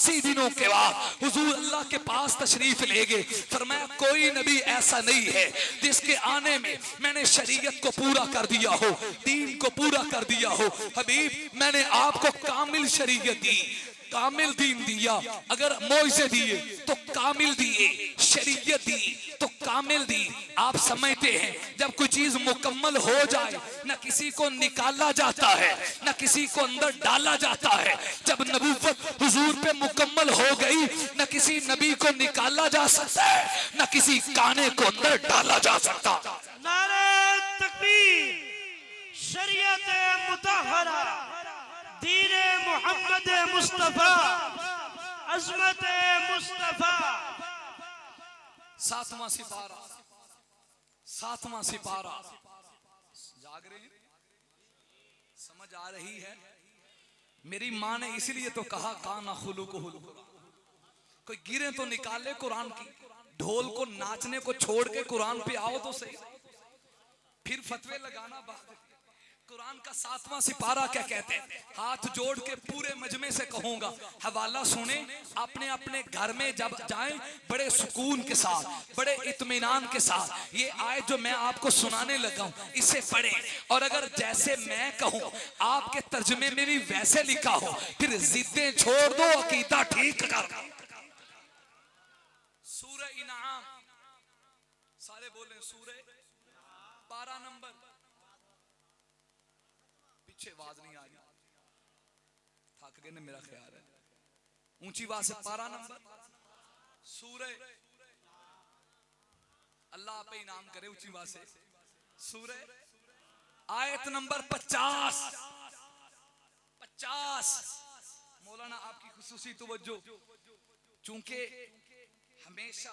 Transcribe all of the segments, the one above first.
80 दिनों के बाद हुजूर अल्लाह के पास तशरीफ ले गए। फरमाया कोई नबी ऐसा नहीं है जिसके आने में मैंने शरीयत को पूरा कर दिया हो, दीन को पूरा कर दिया हो। हबीब मैंने आपको कामिल शरीयत दी, कामिल दीन दिया। अगर मौइज़े दिए तो कामिल दिए, शरीयत दी तो कामिल दी। आप समझते हैं जब कोई चीज मुकम्मल हो जाए न किसी को निकाला जाता है न किसी को अंदर डाला जाता है। जब नबूवत हुजूर पे मुकम्मल हो गई न किसी नबी को निकाला जा सकता है न किसी काने को अंदर डाला जा सकता। नारे तकबीर, शरीयत मुतहरा, दीन मोहम्मद मुस्तफा, अज़मत मुस्तफा। सातवां सिपारा, सातवां सिपारा। जाग रहे हैं? समझ आ रही है? मेरी माँ ने इसलिए तो कहा काना खुलुक हुल। कोई गिरे तो निकाले कुरान की, ढोल को नाचने को छोड़ के कुरान पे आओ तो सही, फिर फतवे लगाना बात। कुरान का सातवां सिपारा क्या कहते हैं? हाथ जोड़ के पूरे मजमे से कहूंगा, हवाला सुने, अपने अपने घर में जब जाएं बड़े सुकून के साथ, बड़े इत्मीनान के साथ ये आयत जो मैं आपको सुनाने लगा हूं इसे पढ़ें। और अगर जैसे मैं कहूं आपके तर्जमे में भी वैसे लिखा हो, फिर जिद्दें छोड़ दो, अकीदा ठीक कर। सूरह इनाम, सारे बोले सूरह 12 नंबर। पीछे आवाज नहीं आ रही, थक गए ने मेरा ख्याल है। ऊंची आवाज से 12 नंबर सूरह, अल्लाह आप इनाम करे ऊंची आवाज से। सूरह आयत नंबर 50। मौलाना आपकी खुसूसी तवज्जो, चूंकि हमेशा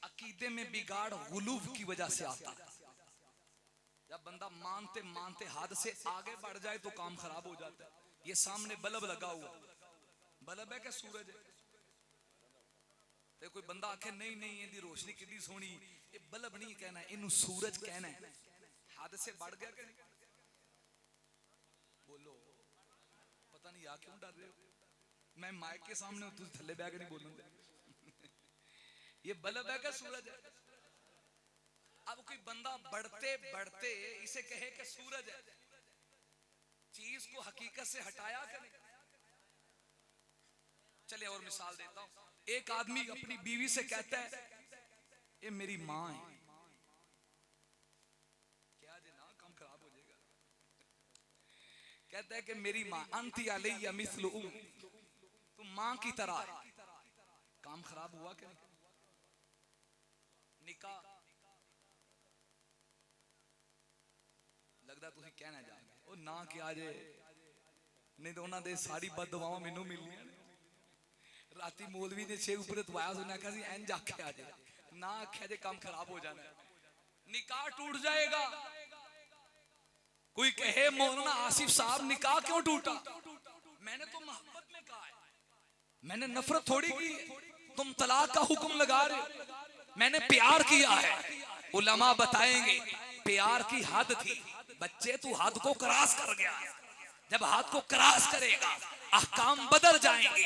अकीदे में बिगाड़ गुलूब की वजह से आता है। जब बंदा मानते मानते हद से आगे बढ़ जाए तो काम खराब हो जाता है। ये सामने बल्ब लगा हुआ, बल्ब है क्या सूरज है? तो कोई बंदा आखे नहीं नहीं इनकी रोशनी कितनी सोहनी, ये बल्ब नहीं कहना है, इनू सूरज कहना है। हद से बढ़ गया क्या? बोलो, पता नहीं यार क्यों डर रहे हो? मैं माइक के सामने हूं, तुझे थल्ले बैग नहीं बोलूंगा। ये बल्ब है क्या सूरज है? अब कोई बंदा बढ़ते बढ़ते इसे कहे कि सूरज है, चीज को हकीकत से हटाया करे। चले और मिसाल देता हूं। एक आदमी अपनी बीवी से कहता है ये मेरी माँ है। क्या जे ना काम खराब हो जाएगा। कहता है कि मेरी माँ, अंती अलैया मिस्लु उम, तुम माँ की तरह है। काम खराब हुआ क्या? निकाह लगदा तुसी कहना जाओगे ओ ना क्या जे, नहीं तो उन्हां दे सारी बददुआवां मैनू मिलनियां ने। राती मौलवी ने 6 ऊपर दवाया, उसने आख्या सी इंज आख्या जे, ना आख्या जे काम खराब हो जाना है, निकाह टूट जाएगा। कोई कहे मौलाना आसिफ साहब निकाह क्यों टूटा? मैंने तो मोहब्बत में कहा है, मैंने नफरत थोड़ी की है। तुम तलाक का हुक्म लगा रहे हो, मैंने प्यार किया है। उलमा बताएंगे प्यार की हद थी। बच्चे तू हद को क्रॉस कर गया, जब हद को क्रॉस करेगा अहकाम बदल जाएंगे।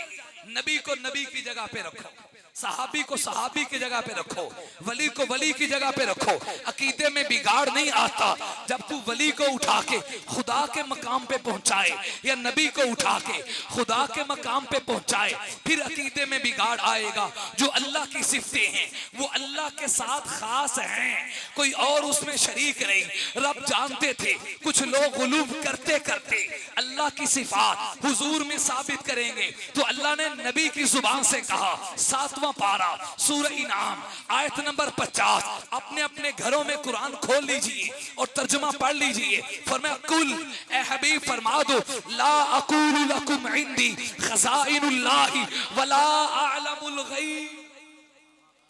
नबी को नबी की जगह पे रखो, सहाबी को सहाबी की जगह पे रखो, वली को वली की जगह पे रखो। अकीदे में बिगाड़ नहीं आता जब तू वली को उठा के खुदा के मकाम पे पहुंचाए या नबी को उठा के खुदा के मकाम पे पहुंचाए, फिर अकीदे में बिगाड़ आएगा। जो अल्लाह की सिफतें हैं वो अल्लाह के साथ खास हैं, कोई और उसमें शरीक नहीं। रब जानते थे कुछ लोग गुलूब करते करते अल्लाह की सिफात हुजूर में साबित करेंगे, तो अल्लाह ने नबी की जुबान से कहा। 7वां पारा सूरह इनाम आयत नंबर 50। अपने अपने घरों में कुरान खोल लीजिए और तर्जुमा पढ़ लीजिए। फरमाया कुल, ए हबीब फरमा दो, ला अकूलु लकुम इंदी खज़ाइनुल्लाहि वला अअलमुल गैब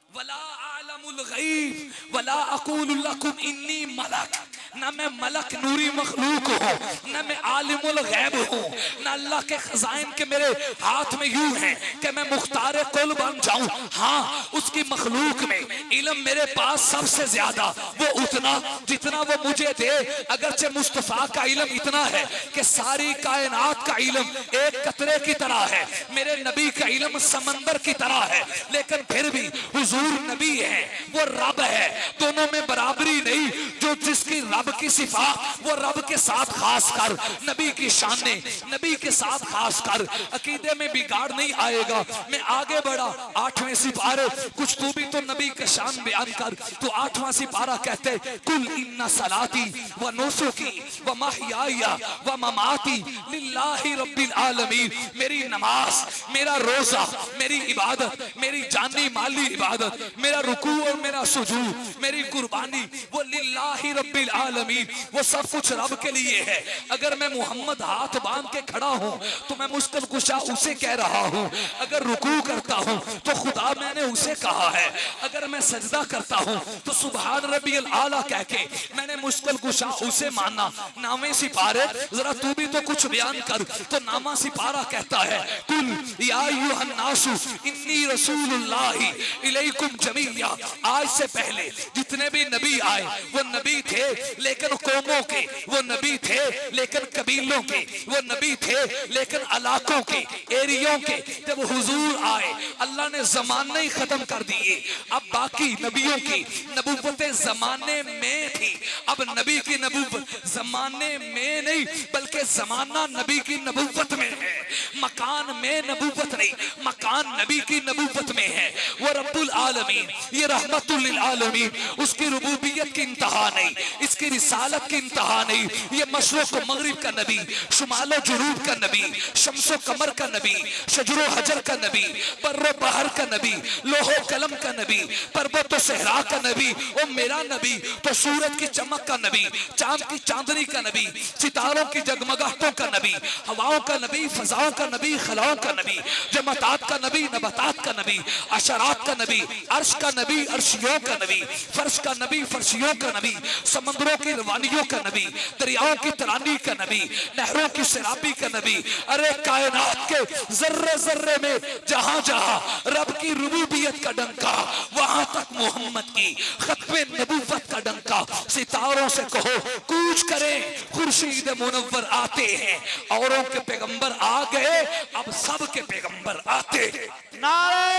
वला अअलमुल गैब वला अकूलु लकुम इन्नी मलक। ना मैं मलक नूरी मखलूक हूँ, ना मैं आलिमुल गैब हूँ, ना अल्लाह के खजाइन के मेरे हाथ में यूं हैं कि मैं मुख्तार कुल बन जाऊं। हाँ, उसकी मखलूक में इल्म मेरे पास सबसे ज्यादा वो उतना जितना वो मुझे दे। अगरचे मुस्तफा का इल्म इतना है कि सारी कायनात का इल्म एक कतरे की तरह है, मेरे नबी का इल्म समंदर की तरह है, लेकिन फिर भी हुजूर नबी है, वो रब है, दोनों में बराबरी नहीं। जो जिसकी रब की सिफा वो रब के साथ खास कर, नबी की शाने नबी के साथ खास कर, अकीदे में बिगाड़ नहीं आएगा। मैं आगे बढ़ा 8वें सिपारे, कुछ तू भी तो नबी का शान बयान कर। तो 8वां सिपारा कहते कुल इन्ना सलाती व नुसुकी व महयाया व ममाती लिल्लाहि रब्बिल आलमीन। मेरी नमाज, मेरा रोजा, मेरी इबादत, मेरी जानी माली इबादत, मेरा रुकू और मेरा सुजूद, मेरी कुर्बानी वो लिल्लाहि रब्बिल आलमीन, वो सब कुछ रब के लिए है। अगर मैं मोहम्मद हाथ बांध के खड़ा हूँ तो मैं मुश्किल कुशा उसे कह रहा हूँ। अगर रुकू करता हूँ तो खुदा मैंने उसे कहा है। अगर मैं सजदा करता हूँ तो सुभान रब्बियल आला कह के मैंने मुश्किल कुशा उसे माना। नामे सिपारे जरा तू भी तो कुछ बयान कर। तो नामा सिपारा कहता है कुल या अय्युहन नासु इन्नी रसूलुल्लाहि इलैकुम जमीया। आज से पहले जितने भी नबी आए वो नबी थे लेकिन कौमों के, वो नबी थे लेकिन कबीलों के, वो नबी थे लेकिन इलाकों के, एरियों के। जब हुजूर आए अल्लाह ने जमाने ही खत्म कर दिए। अब बाकी नबियों की नबूवतें जमाने में थी, अब नबी की नबूवत जमाने में नहीं बल्कि जमाना नबी की नबूवत में है। मकान में नबूवत नहीं, मकान नबी की नबूवत में है। वो रब्बुल आलमीन, ये रहमतुल लिल आलमीन, उसकी रुबूबियत की इंतहा नहीं, इसकी रिसालत की इंतहा नहीं। ये मशरिक़ व मगरिब का नबी, शुमाल व जुनूब का नबी, शम्स व कमर का नबी, शजर व हजर का नबी, बर्र बहर का नबी, लोहो कलम का नबी, पर्वत व सहरा का नबी, ओ मेरा नबी तो सूरज की चमक का नबी, चांद की चांदनी का नबी, सितारों की जगमगाहटों का नबी, हवाओं का नबी, फजाओं का नबी, खलाओं का नबी, जमातात का नबी, नबातात का नबी, अशरात का नबी, अर्श का नबी, अर्शियों का नबी, फर्श का नबी, फर्शियों का नबी, समंदरों की रवानियों का नबी, दरियाओं की तरानी का नबी, नहरों की सैराबी का नबी। अरे कायनात के जर्रे जर्रे में जहां जहां रब की रुबूबियत का डंका, वहां तक मोहम्मद की खत्मे नबूवत का डंका। सितारों से कहो कूच करें, खुर्शीद मुनव्वर आते हैं। औरों के पैगंबर आ गए, अब सब के पैगंबर आते हैं। नारे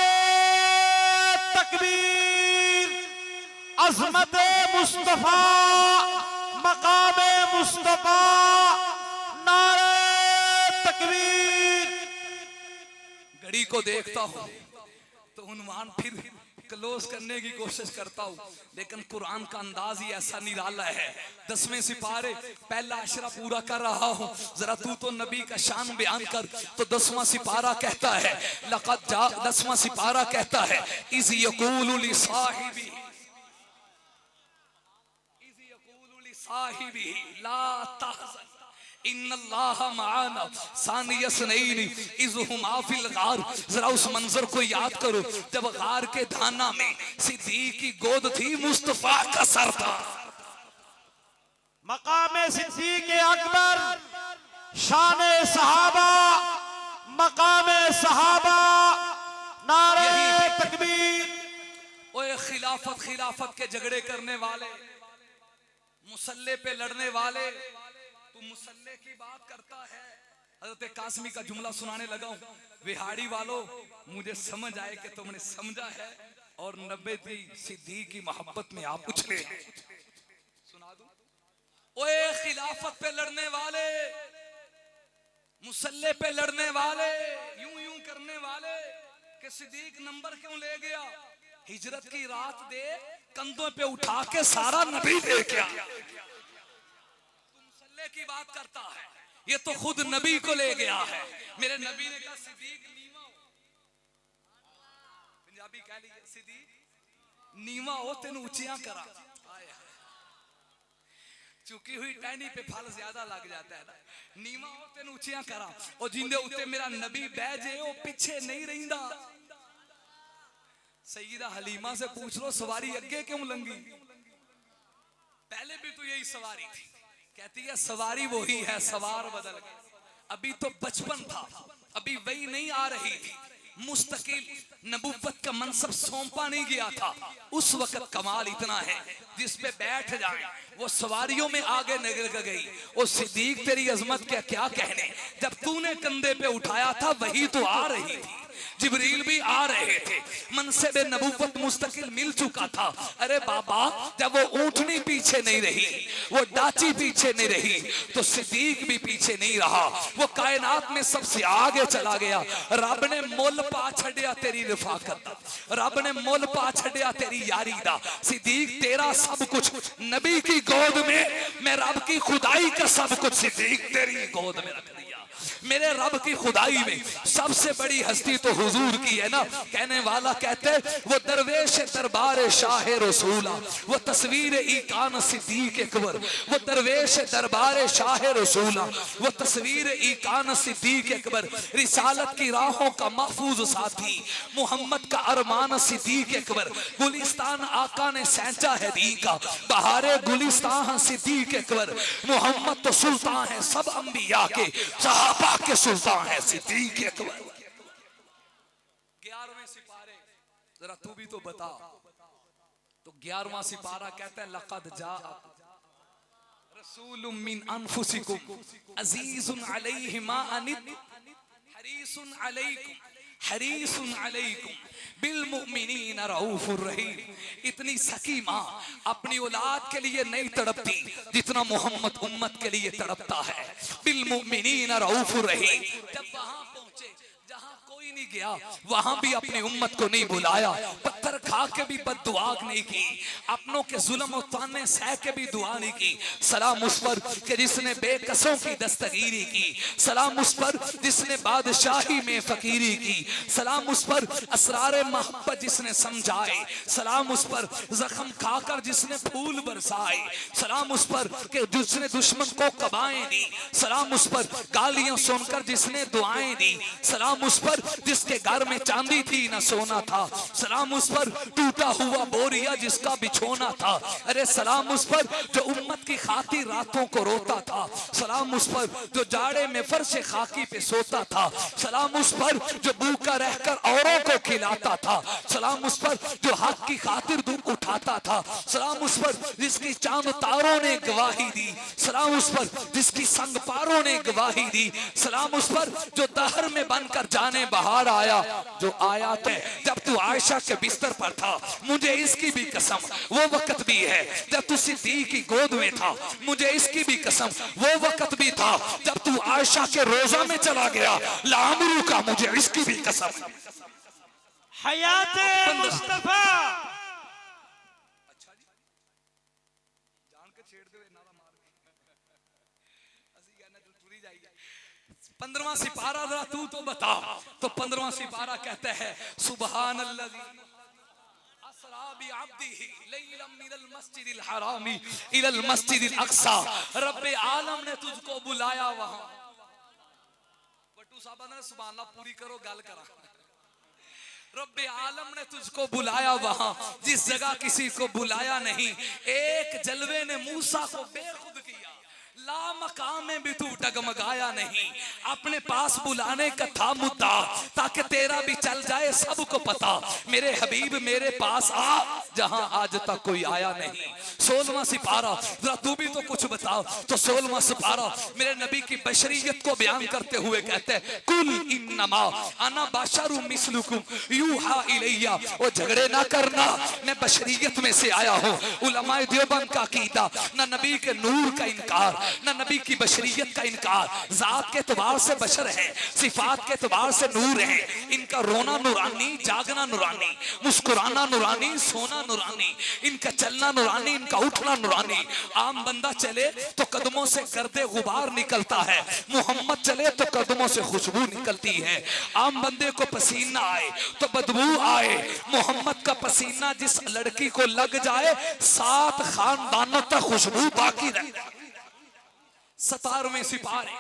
तकबीर, अज़मत मुस्तफा, मकाम मुस्तफा, नारे तकबीर। घड़ी को देखता हूँ तो उन्वान फिर क्लोज करने की कोशिश करता हूँ, लेकिन कुरान का अंदाज ही ऐसा निराला है। 10वें सिपारे पहला अशरा पूरा कर रहा हूँ, जरा तू तो नबी का शान बयान कर। तो 10वां सिपारा कहता है लक़द जा, 10वां सिपारा कहता है इज़ यक़ूलु लिसाहिबी, इज़ यक़ूलु लिसाहिबी ला तहज़न इन्नल्लाह माना सानियस्नैनी इज़ हुमा फिल गार। जरा उस मंजर को याद करो जब गार के धाना में सिद्दीक की गोद थी, मुस्तफा का सर था। मकाम सिद्दीक अकबर, शान सहाबा, मकाम सहाबा, नारे तकबीर। ओए खिलाफत खिलाफत के झगड़े करने वाले, मुसल्ले पे लड़ने वाले, तू मुसल्ले की बात करता है। हज़रत कासमी का जुमला सुनाने लगा हूं, बिहाड़ी वालों मुझे समझ आए कि तुमने समझा है और 90 की सिद्दीक की मोहब्बत में आप उछले। सुना दूं? ओए खिलाफत पे लड़ने वाले, मुसल्ले पे लड़ने वाले, यूं यूं करने वाले कि सिद्दीक नंबर क्यों ले गया? हिजरत की रात दे कंधों पे उठा के सारा नबी ले गया। की बात करता है, ये तो खुद नबी को ले गया है। मेरे नबी ने कहा सिद्दीक नीवा हो, पंजाबी कह लीजिए सिद्दीक नीवा हो, तेन ऊंचियां करा। चुकी हुई टहनी पे फल ज्यादा लग जाता है ना। नीवा हो तेन ऊंचियां करा, और जिंदे उत्ते मेरा नबी बह जे वो पीछे नहीं रहिंदा। सईदा हलीमा से पूछ लो सवारी अगे क्यों लंगी? पहले भी तो यही सवारी थी। कहती है सवारी वही है, सवार बदल गए। अभी तो बचपन था, अभी वही नहीं आ रही थी। मुस्तकिल नबुव्वत का मनसब सौंपा नहीं गया था। उस वक्त कमाल इतना है जिस पे बैठ जाए वो सवारियों में आगे निकल गई। ओ सिद्दीक तेरी अजमत क्या क्या कहने, जब तूने कंधे पे उठाया था वही तो आ रही थी, जिब्रील भी आ रहे थे, मनसब नबुव्वत मुस्तकिल मिल चुका था। अरे बाबा जब वो ऊंटनी पीछे नहीं रही, वो डाची पीछे नहीं रही, तो सिद्दीक भी पीछे नहीं रहा। वो कायनात में सबसे आगे चला गया। रब ने मुल पा छड़िया तेरी रिफाकत दा, रब ने मुल पा छड़िया तेरी यारी दा। सिद्दीक तेरा सब कुछ नबी की गोद में, मैं रब की खुदाई का सब कुछ सिद्दीक तेरी गोद में रख दिया। मेरे रब की खुदाई में सबसे बड़ी हस्ती तो हुजूर की है ना। कहने वाला कहते वो दरवेश दरबार शाह रसूला, वो तस्वीर ईकान सिद्दीक अकबर, वो दरवेश दरबार शाह रसूला, वो तस्वीर ईकान सिद्दीक अकबर, रिसालत की राहों का महफूज साथी, मोहम्मद का अरमान सिद्दीक अकबर, गुलिस्तान आका ने सैंचा है दी का, बहारे गुलिस्तान सिद्दीक अकबर। मोहम्मद तो सुल्तान है सब अंबिया के, सहाबा के सुल्तान है सिद्दीक अकबर। 11वें सिपारे जरा तू भी तो बता। तो 11वां सिपारा कहता है लक़द जा रसूलुम मिन अनफुसिकुम अज़ीज़ुन अलैहि मा अनित हरीसुन अलैकुम हरीसुन अलैकुम बिल मुमिनीन रऊफुर रहीम। इतनी सकी माँ अपनी औलाद के लिए नहीं तड़पती जितना मोहम्मद उम्मत के लिए तड़पता है। बिल मुमिनीन रऊफुर रहीम। जब वहां पहुंचे जहां कोई नहीं गया, वहां भी अपनी उम्मत को नहीं बुलाया, पत्थर खा के भी बद्दुआ नहीं की, अपनों के जुल्म और ताने सह के भी दुआ नहीं की। सलाम उस पर कि जिसने बेकसों की दस्तगीरी की, सलाम उस पर जिसने बादशाही में फकीरी की, सलाम उस पर असरारे मोहब्बत जिसने समझाए, सलाम उस पर जख्म खाकर जिसने फूल बरसाए, सलाम उस पर कि जिसने दुश्मन को कबाएं दी, सलाम उस पर गालियां सुनकर जिसने दुआएं दी, सलाम उस पर जिसके घर में चांदी थी ना सोना था, सलाम उस पर टूटा हुआ बोरिया जिसका बिछोना था। अरे सलाम उस पर जो उम्मत की खातिर रातों को रोता था, सलाम उस पर जो जाड़े में फर्श खाकी पे सोता था, सलाम उस पर जो भूखा रहकर औरों को खिलाता था, सलाम उस पर जो हक की खातिर दुख उठाता था, सलाम उस पर जिसकी चांद तारों ने गवाही दी, सलाम उस पर जिसकी संग पारों ने गवाही दी, सलाम उस पर जो दहर में बनकर जाने बाहर आया, जो आया थे जब तू आयशा के बिस्तर पर था। मुझे इसकी भी कसम वो वक्त भी है जब तू सिद्दीक की गोद में था, मुझे इसकी भी कसम वो वक्त भी था जब तू आयशा के रोजा में चला गया। लामरू का मुझे इसकी भी कसम। हयाते मुस्तफा। अच्छा जी जान के छेड़ दे नारा मार असि कहना तो टूरी जाएगी। 15वां सिपारा जरा तू तो बता। तो 15वां सिपारा कहता है सुबहान अल्लाजी असरा बि अब्दिही लैलन मिनल मस्जिदिल हरामी इलल मस्जिदिल अक्सा। रब्बे आलम ने तुझको बुलाया वहां। बट्टू साहब ने सुभान अल्लाह पूरी करो गल करा। रब्बे आलम ने तुझको बुलाया वहां जिस जगह किसी को बुलाया नहीं। एक जलवे ने मूसा को बेखुद किया, ला मकाम में भी तू डगमगाया नहीं। अपने पास बुलाने का था मुद्दा ताकि तेरा भी चल जाए सबको पता, मेरे हबीब मेरे पास आ जहां आज तक कोई आया नहीं। 16वां सिपारा जरा तू भी तो कुछ बताओ। तो 16वां सिपारा मेरे नबी की बशरियत को बयान करते हुए कहते हैं कुल इन्नमा अना बशरु मिस्लुकुम यूहा इलैया। वो झगड़े ना करना, मैं बशरियत में से आया हूँ। उलमाए देवबंद का अकीदा ना नबी के नूर का इनकार ना नबी की बशरियत का इनकार। जात के एतबार से बशर है, सिफात के एतबार से नूर है। इनका रोना नूरानी, जागना नूरानी, मुस्कुराना नूरानी, सोना नूरानी, इनका चलना नूरानी, इनका उठना नूरानी। आम बंदा चले तो कदमों से गर्दे गुबार निकलता है, मोहम्मद चले तो कदमों से खुशबू निकलती है। आम बंदे को पसीना आए तो बदबू आए, मोहम्मद का पसीना जिस लड़की को लग जाए 7 खानदानों तक खुशबू बाकी रहे। 17वें सिपारे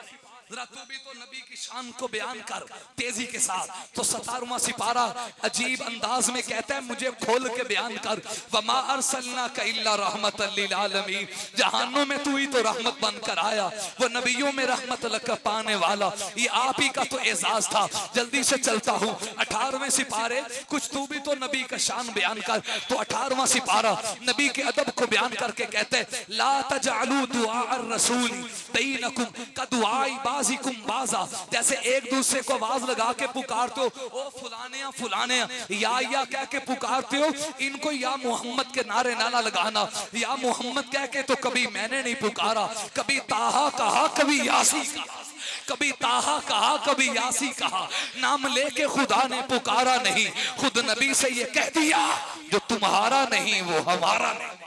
जरा तू भी तो नबी की शान को बयान कर तेजी के साथ। तो 17वां सिपारा अजीब अंदाज में कहता है, मुझे खोल के बयान कर। वमा अरसलनाका इल्ला रहमतल लिल आलमीन, जहानों में तू ही तो रहमत बनकर आया, वो नबियों में रहमत लका पाने वाला, ये आप ही का तो एजाज था। जल्दी से चलता हूँ 18वें सिपारे, कुछ तू भी तो नबी का शान बयान कर। तो 18वां सिपारा नबी के अदब को बयान करके कहते हैं, ला तजअलू दुआ अर्रसूल बैनकुम का दुआई बाज़िकुम बाज़ा, जैसे एक दूसरे को आवाज लगा के पुकारते हो, ओ फुलाने फुलाने या कह के पुकारते हो, इनको या मोहम्मद के नारे नाना लगाना, या मोहम्मद कह के तो कभी मैंने नहीं पुकारा, कभी ताहा कहा कभी यासी कहा, कभी ताहा कहा कभी यासी कहा, नाम लेके खुदा ने पुकारा नहीं, खुद नबी से ये कह दिया जो तुम्हारा नहीं वो हमारा नहीं।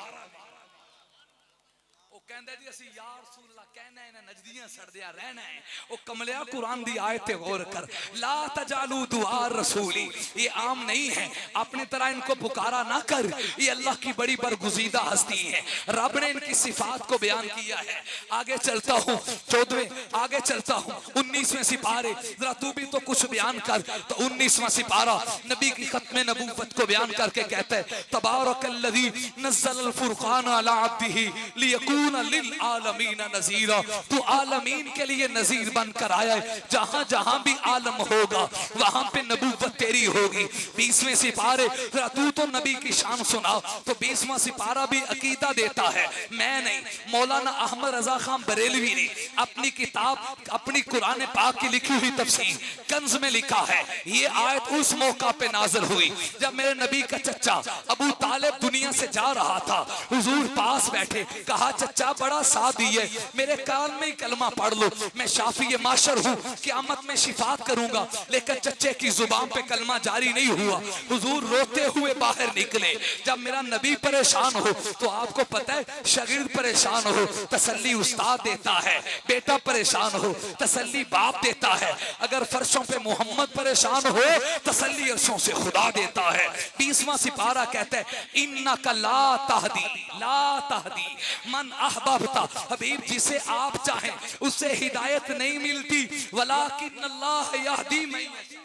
वो कहंदे जी असी या रसूल अल्लाह कहना है ना नजदियां सड़दिया रहना है। ओ कमलिया कुरान दी आयत गौर कर, ला तजालू दुआ रसूली, ये आम नहीं है, अपनी तरह इनको पुकारा ना कर, ये अल्लाह की बड़ी बरगुजीदा हस्ती है, रब ने इनकी सिफात को बयान किया है। आगे चलता हूँ 14वें, आगे चलता हूँ 19वें सिपारे, जरा तू भी तो कुछ बयान कर। तो 19वां सिपारा नबी की खत्म नबूवत को बयान करके कहता है, तबारकल्लज़ी नज़्ज़ल फुरक़ान अला अब्दिही लियकून लिल आलमीन नज़ीरा, तू आलमीन के लिए नज़ीर बनकर आया है, जहां जहां भी आलम होगा वहां पे नबूवत तेरी होगी। 20वें सिपारे, जरा तू तो नबी की शान सुना। तो 20वां सिपारा भी अकीदा देता है, मैं नहीं, मौलाना अहमद रजा खान बरेलवी ने अपनी किताब, अपनी कुरान पाक की लिखी हुई तफसीर कंज में लिखा है, ये आयत उस मौका पे नाज़िल हुई जब मेरे नबी का चचा अबू तालिब दुनिया से जा रहा था, हुजूर पास बैठे, कहा चचा बड़ा सादी है, मेरे कान में ही कलमा पढ़ लो, मैं शाफी माशर हूँ, क़यामत में शिफात करूंगा। लेकिन चच्चे की जुबान पे कलमा जारी नहीं हुआ, हुजूर रोते हुए बाहर निकले। जब मेरा नबी परेशान हो तो आपको पता है शागिर्द परेशान हो तसल्ली उस्ताद देता है, बेटा परेशान हो तसल्ली बाप देता है, अगर फर्शों पे मोहम्मद परेशान हो तसल्ली अर्शों से खुदा देता है। 20वां सिपारा कहता है, इन्नका ला तहदी मन अहबब्ता, हबीब जिसे आप चाहें उससे हिदायत नहीं मिलती, वलाकिन अल्लाह यहदी मन यशा,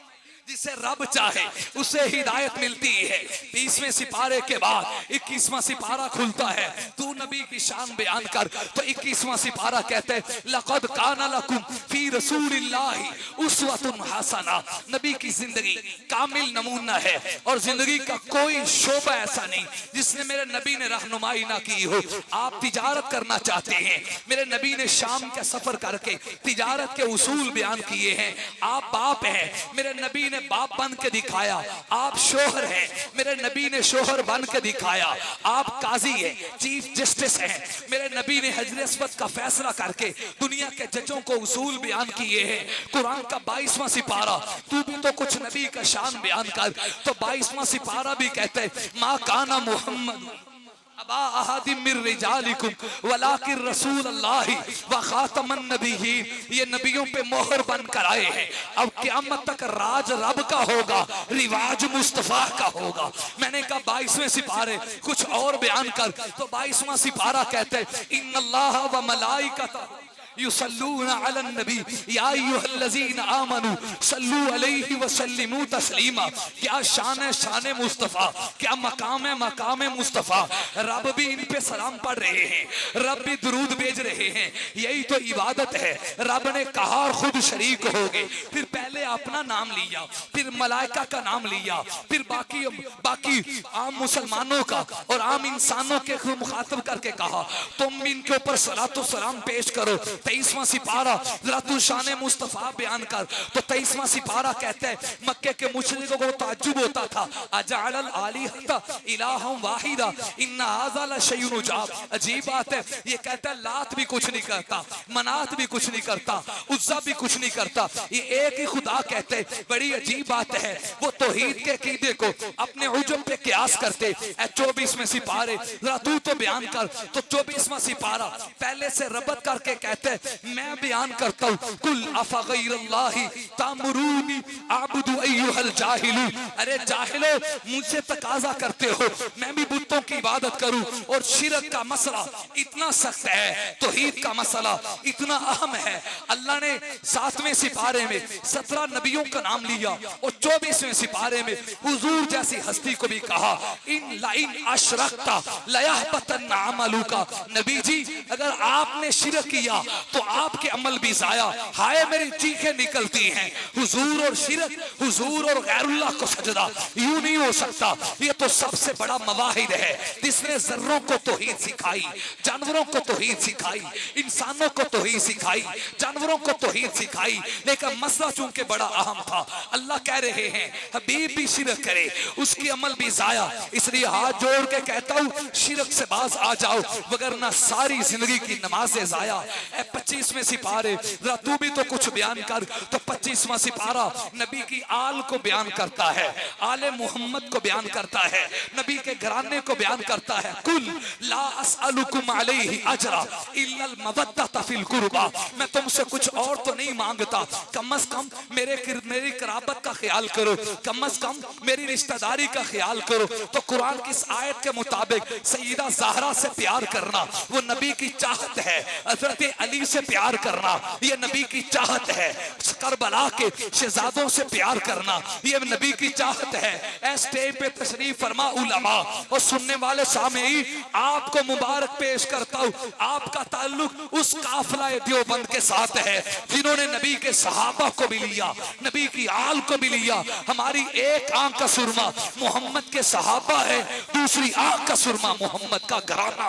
जिसे रब चाहे उसे हिदायत मिलती है। 20वें सिपारे के बाद 21वां सिपारा खुलता है, तू नबी की शान बयान कर। तो 21वां सिपारा कहते हैं, लक़द काना लकुम फी रसूलिल्लाहि उस्वतुन हसना, नबी की जिंदगी कामिल नमूना है और जिंदगी का कोई शोबा ऐसा नहीं जिसने मेरे नबी ने रहनुमाई ना की हो। आप तिजारत करना चाहते हैं, मेरे नबी ने शाम का सफर करके तिजारत के उसूल बयान किए हैं। आप बाप हैं, मेरे नबी ने बाप बन के दिखाया। आप शोहर हैं, मेरे नबी ने शोहर बन के दिखाया। आप काजी हैं, चीफ जस्टिस हैं, मेरे नबी ने हजर अस्वद का फैसला करके दुनिया के जजों को उसूल बयान किए हैं। कुरान का 22वां सिपारा, तू भी तो कुछ नबी का शान बयान कर। तो 22वां सिपारा भी कहते हैं, मा काना मोहम्मद अबा अहादिम मिर रिजालिकुम वलाकिन रसूल अल्लाह व खातमन नबिय्यीन, ये नबियों पे मोहर बनकर आए हैं। अब क़यामत तक राज रब का होगा, रिवाज मुस्तफा का होगा। मैंने कहा 22वें सिपारे कुछ और बयान कर। तो 22वां सिपारा कहते हैं, इन्नल्लाह व मलाइकतहु युसल्लूना अलन नबी या अय्युहल्लज़ीना आमनू सल्लू अलैहि व सल्लिमू तस्लीमा। क्या शान है शान मुस्तफ़ा, क्या मकाम है मकाम मुस्तफ़ा। रब भी इन पे सलाम पढ़ रहे हैं, रब भी दुरूद भेज रहे हैं, यही तो इबादत है। रब ने कहा और खुद शरीक हो गए, फिर पहले अपना नाम लिया, फिर मलाइका का नाम लिया, फिर बाकी आम मुसलमानों का और आम इंसानों के मुखातब करके कहा तुम इनके ऊपर सलातो सलाम पेश करो। 23वां सिपारा, जरा तू शान मुस्तफा बयान कर। तो 23वां सिपारा कहता है, मक्के के मुशरिकों को ताज्जुब होता था, अजअल आलिहता इलाहा वाहिदा इन्ना हाज़ा लशैउन उजाब। अजीब बात है, ये कहता है लात भी कुछ नहीं करता, मनात भी कुछ नहीं करता, उज्जा भी कुछ नहीं करता, ये एक ही खुदा कहते हैं। बड़ी अजीब बात है, वो तौहीद के अकीदे को अपने उजम पे कियास करते। 24वें सिपारे, जरा तू तो बयान कर। तो 24वां सिपारा पहले से रबत करके कहते है, मैं बयान करता हूँ, कुल अफा गैरल्लाहि तामुरूनी आबुदु अय्युहल जाहिलू, अरे जाहिलो मुझसे तकाजा करते हो मैं भी बुतों की इबादत करूं। और शिरक का मसला इतना सख्त है, तौहीद का मसला इतना अहम है, अल्लाह ने 7वें सिपारे में 17 नबियों का नाम लिया और 24वें सिपारे में हुजूर जैसी हस्ती को भी कहा, इन लाइन अशरकता लयहबतन अमलुका, नबी जी अगर आपने शिरक किया तो आपके अमल भी जाया। हाय मेरी चीखें निकलती हैं, हुजूर और शिरक, हुजूर और गैरुल्लाह को सजदा यूं नहीं हो सकता। ये तो सबसे बड़ा मवाहिद है जिसने जर्रों को तौहीद सिखाई, जानवरों को तौहीद सिखाई, इंसानों को तौहीद सिखाई, जानवरों को तौहीद सिखाई, लेकिन मसला चूंकि बड़ा अहम था, अल्लाह कह रहे हैं हबीब भी शिरक करे उसकी अमल भी जाया। इसलिए हाथ जोड़ के कहता हूं शिरक से बाज आ जाओ, वगरना सारी जिंदगी की नमाजें जाया। 25वें सिपारे जरा तू भी तो कुछ बयान कर। तो 25वां सिपारा नबी की आल को बयान करता है, आले मोहम्मद को बयान करता है, नबी के घराने को बयान करता है। कुल ला अस्अलुकुम अलैहि अजरा इल्लल मवद्दता फिल कुर्बा, मैं तुमसे कुछ और तो नहीं मांगता, कम से कम मेरी कराबत का ख्याल करो, कम से कम मेरी रिश्तेदारी का ख्याल करो। तो कुरान की इस आयत के मुताबिक सईदा ज़हरा से प्यार करना वो नबी की चाहत है, हज़रत अली से प्यार करना ये नबी की चाहत है, करबला के शहजादों से प्यार करना ये नबी की चाहत है। स्टेज पे तशरीफ फरमा उलमा और सुनने वाले सामईन, आपको मुबारक पेश करता हूँ, आपका ताल्लुक उस काफिला देवबंद के साथ है जिन्होंने नबी के सहाबा को भी लिया, नबी की आल को भी लिया। हमारी एक आंख का सुरमा मोहम्मद के सहाबा है, दूसरी आंख का सुरमा मोहम्मद का घराना।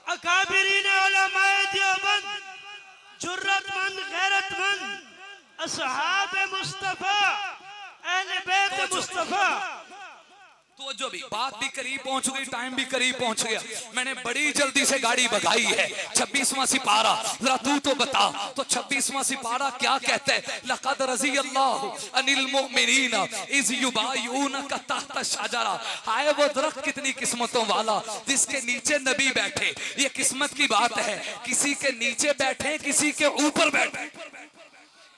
अकाबिरीन उलमाए देवबंद, जुर्रतमंद, गैरतमंद, असहाबे मुस्तफा, अहले बैत मुस्तफा। तो जो भी बात भी करीब पहुंच गई, टाइम भी करीब पहुंच गया, मैंने बड़ी जल्दी से गाड़ी भगाई है। 26वां सिपारा जरा तू तो बता, तो 26वां सिपारा क्या कहता है? लक़द रज़ियल्लाहु अनिल मुमिनीना इज़ युबायऊनका तहत शजरा, हाय वो दरख्त कितनी किस्मतों वाला जिसके नीचे नबी बैठे। ये किस्मत की बात है, किसी के नीचे बैठे, किसी के ऊपर बैठे,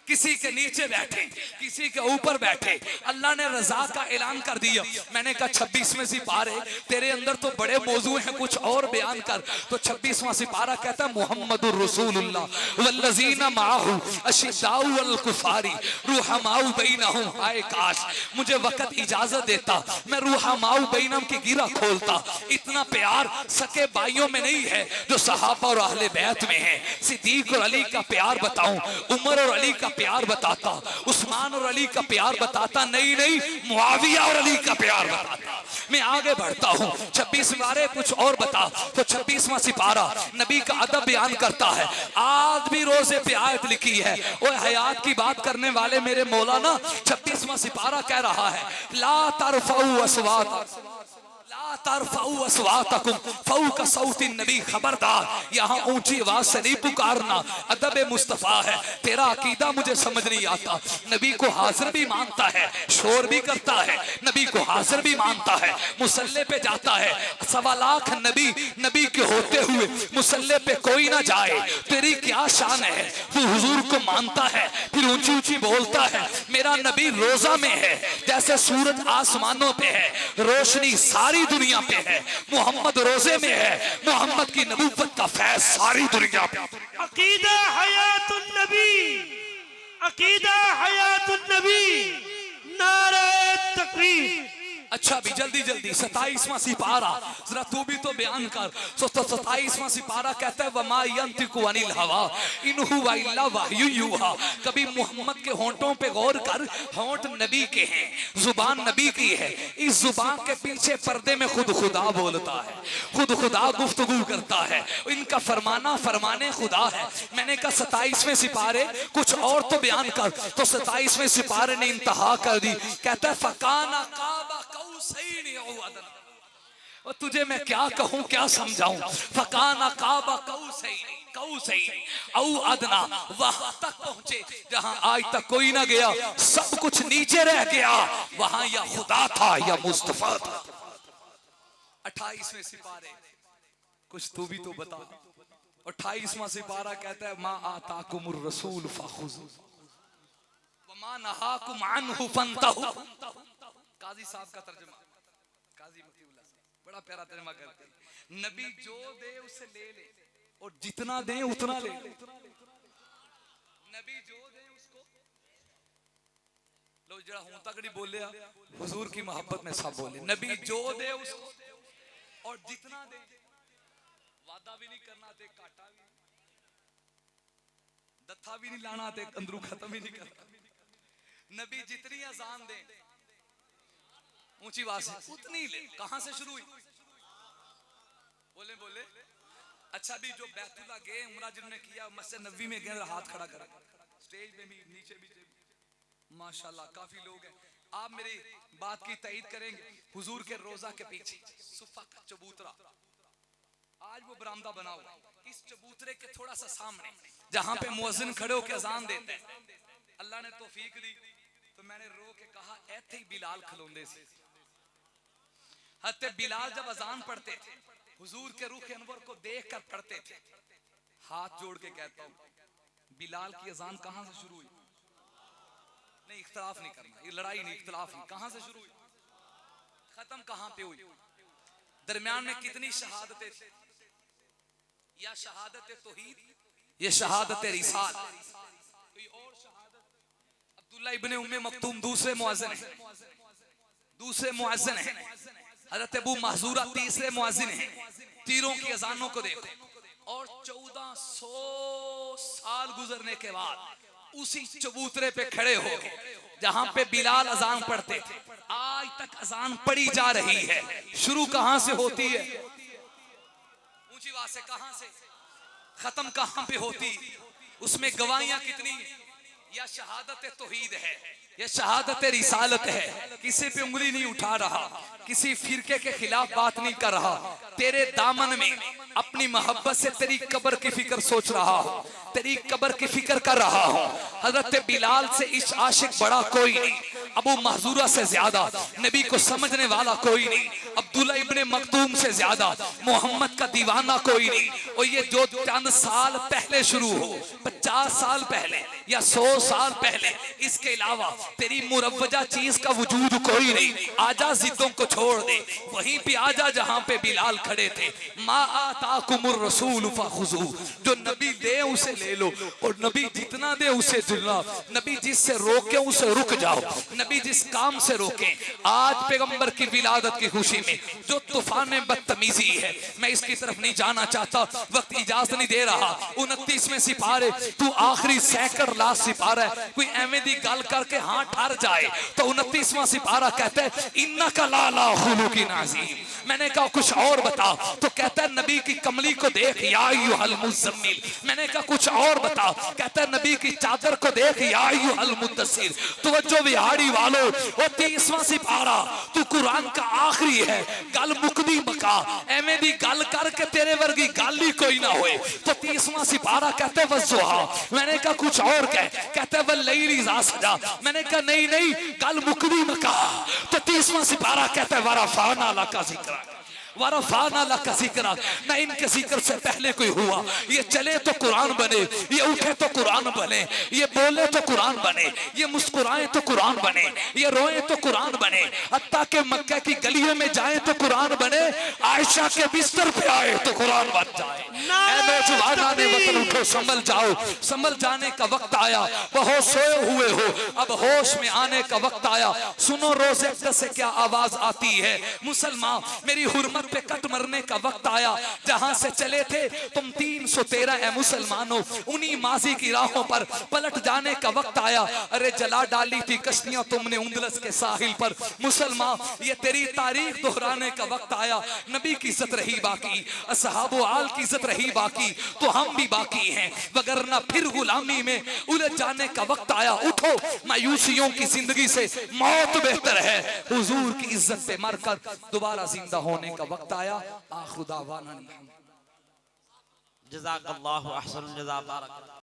किसी के नीचे बैठे, किसी के ऊपर बैठे। अल्लाह ने रजा का ऐलान कर दिया। मैंने कहा 26वें सिपारे तेरे अंदर तो बड़े मौजू हैं, कुछ और बयान कर। तो 26वां सिपारा कहता है मुहम्मदुर रसूलुल्लाह वल्लज़ीना माहू अशिद्दाउ अल कुफारी रुहमाउ बैनहुम। हाय काश मुझे वक्त इजाजत देता, मैं रुहमाउ बैनहुम की गिरा खोलता। इतना प्यार सके भाइयों में नहीं है जो सहाबा और अहले बैत में है। सिद्दीक और अली का प्यार बताऊं, उमर और अली का प्यार बताता, उस्मान और अली का प्यार बताता, नहीं मुआविया और अली का प्यार बताता। मैं आगे बढ़ता हूँ, 26 बारे कुछ और बता। तो 26वां सिपारा नबी का अदब बयान करता है। आज भी रोजे पे आयत लिखी है, वो हयात की बात करने वाले मेरे मौलाना 26वां सिपारा कह रहा है ला तरफऊ अस्वात फौका सौती नबी, खबरदार यहाँ ऊंची आवाज से नहीं पुकारना, अदब मुस्तफा है। तेरा अकीदा मुझे समझ नहीं आता। नबी को हाजिर भी मानता है, शोर भी करता है, नबी को हाजिर भी मानता है, मुसल्ले पे जाता है। 1.25 लाख नबी के होते हुए मुसल्ले पे कोई ना जाए, तेरी क्या शान है? तू हुजूर को मानता है फिर ऊंची ऊंची बोलता है मेरा नबी रोजा में है, जैसे सूरज आसमानों पे है, रोशनी सारी दुनिया पे है, मोहम्मद रोजे में है, मोहम्मद की नबूवत का फैज सारी दुनिया पे। अकीदा हयातुन नबी, अकीदा हयातुन नबी, नारे तकबीर। अच्छा भी जल्दी 27वां सिपारा जरा तू भी तो बयान कर। तो 27वां सिपारा कहता है वमा यंतिकु अनिल हवा इन हुवा इल्ला वहयु यूहा। कभी मोहम्मद के होंठों पे गौर कर, होंठ नबी के हैं, जुबान नबी की है, इस जुबान के पीछे पर्दे में खुद खुदा बोलता है, खुद खुदा गुफ्तगू करता है, इनका फरमाना फरमाने खुदा है। मैंने कहा 27वें सिपारे कुछ और तो बयान कर। तो 27वें सिपारे ने इंतहा कर दी, कहता है फकाना काबा और तुझे मैं क्या कहूं क्या समझाऊं। फकाना काबा कौसैन औ अदना, वहां तक पहुंचे जहां आज तक कोई ना गया, सब कुछ नीचे रह गया, वहां या खुदा था या मुस्तफा था। 28वें सिपारे कुछ तू भी तो बता। 28वां सिपारा कहता है मा आताकुमुर रसूल फखुज़ू वमा नहाकुम अन्हु फंतहू। काजी साहब का तर्जुमा, काजी मतीउल्लाह साहब बड़ा प्यारा तर्जुमा करते हैं, नबी जो दे उसे ले ले और जितना दे उतना ले ले। नबी जो दे उसको लो, जरा हूं तगड़ी बोले हुजूर की मोहब्बत में सब बोले, नबी जो दे उसको और जितना दे, वादा भी नहीं करना थे, काटा भी दत्था भी नहीं लाना थे, अंदरू खत्म ही नहीं करना। नबी जितनी अजान दे ऊंची आवाज से उतनी ले। कहां से शुरू हुई? बोले बोले। अच्छा भी जो बैतुल्ला गए उमरा जिन्होंने किया मस्जिद नबवी में गए हाथ खड़ा करा, स्टेज पे भी नीचे भी माशाल्लाह काफी लोग हैं। आप मेरी बात की तईद करेंगे, हुजूर के रोजा के पीछे सुफा का चबूतरा, आज वो बरामदा बना हुआ, इस चबूतरे के थोड़ा सा सामने जहां पे मुअज्जिन खड़े होकर अजान देते हैं, अल्लाह ने तौफीक दी तो मैंने रो के कहा ऐथे ही बिलाल खलोंदे से। हत्ते बिलाल जब अजान पढ़ते थे हुजूर के रूह अनवर को देख कर पढ़ते थे। हाथ जोड़ के कहता हूं बिलाल की अजान कहां से शुरू हुई? नहीं इख्तलाफ नहीं करना, ये लड़ाई नहीं, इख्तलाफ नहीं, कहां से शुरू हुई, खत्म कहां पे हुई, दरमियान में कितनी शहादतें थी? या शहादत तौहीद, ये शहादत रिसाल, कोई और शहादत? अब्दुल्ला इब्ने उम्मे मक्तूम दूसरे मुअज्जिन हैं, दूसरे मुअज्जिन हैं। हजरत अबू महजूरा तीसरे मुअज्जिन हैं। तीरों की अजानों को देखो, और 1400 साल गुजरने के बाद उसी चबूतरे पे खड़े हो गए जहां पे बिलाल अजान पढ़ते थे। आज तक अजान पढ़ी जा रही है। शुरू कहां से होती है? ऊंची आवाज से कहां से, खत्म कहां पे होती? उसमें गवाहियां कितनी? या शहादत तौहीद है, यह शहादत रिसालत है। किसी पे उंगली नहीं उठा रहा, किसी फिरके के खिलाफ बात नहीं कर रहा, तेरे दामन में अपनी मोहब्बत से तेरी कब्र की फिक्र सोच रहा हूं, तेरी कब्र की फिक्र कर रहा हूं। हजरत बिलाल से इस आशिक बड़ा कोई नहीं, अबू महजूरा से ज्यादा नबी को समझने वाला कोई नहीं, अब्दुल्ला इब्ने मक्तूम से ज्यादा मोहम्मद का दीवाना कोई नहीं। और ये जो चंद साल पहले शुरू हो, 50 साल पहले या 100 साल पहले, इसके अलावा तेरी मुरव्वजा चीज का वजूद कोई नहीं। आजा जिद्दों को छोड़ दे, वहीं पे आजा जहां पे बिलाल खड़े थे। मा आताकुमुर रसूल फखुज़ू, जो नबी दे उसे ले लो और नबी जितना दे उसे जितना। नबी जिससे रोके उसे रुक जाओ, नबी जिस काम से रोके। आज पैगंबर की विलादत की खुशी में जो तूफान में बदतमीजी है, मैं इसकी तरफ नहीं जाना चाहता, वक्त इजाजत नहीं दे रहा। 29वें सिपारे तू आखिरी सैकड़ लास्ट सिपारा है, कोई एवं दी गल करके हाथ ठहर जाए तो 29वां सिपारा कहता है इन्ना का लाला खुलुकी नाज़ीम। मैंने कहा कुछ और बता, तो कहता है नबी की कमली को देख या अय्युहल मुज़म्मिल। मैंने कहा कुछ और बता, कहता है नबी की चादर को देख या अय्युहल मुद्दस्सिर। तवज्जो बिहाड़ी वालों, वो 30वां सिपारा तू कुरान का आखिरी है, गल मुकदी मका, एवें दी गल करके तेरे वर्गी गल ही कोई ना होए। तो 30वां सिपारा कहता है वज़्ज़ुहा। मैंने कहा कुछ और कहता है वल्लैलि इज़ा सजा। मैंने कहा नहीं नहीं, गल मुकदी मका। तो 30वां सिपारा कहता है वरफ़अना लका ज़िक्रा, वरफ़अना लका ज़िक्रा। ना इनके जिक्र से पहले कोई हुआ। ये चले तो कुरान बने, ये उठे तो कुरान बने, ये बोले तो कुरान बने, ये मुस्कुराए तो कुरान बने, ये रोए तो कुरान बने, हत्ता के मक्का की गलियों में जाए तो कुरान बने, आयशा के बिस्तर पे आए तो कुरान बन जाए। नौजवान वतन उठो, संभल जाओ, संभल जाने का वक्त आया। बहुत सोए हुए हो, अब होश में आने का वक्त आया। सुनो रोज़े से क्या आवाज आती है, मुसलमान मेरी हुर्मत पे कट मरने का वक्त आया। जहां से चले थे तुम 313 है मुसलमानों, उन्हीं माजी की राहों पर पलट जाने का वक्त आया। अरे जला डाली थी कश्तियां तुमने उंदलस के साहिल पर, मुसलमान ये तेरी तारीख दोहराने का वक्त आया। नबी की इज्जत रही बाकी, असहाब व आल की इज्जत रही बाकी, तो हम भी बाकी हैं, वगरना फिर गुलामी में उलझ जाने का वक्त आया। उठो, मायूसियों की जिंदगी से मौत बेहतर है, हुजूर की इज्जत पे मरकर दोबारा जिंदा होने का वक्त आया। आखिर दावाना जज़ाकल्लाहु अहसनुल जज़ा।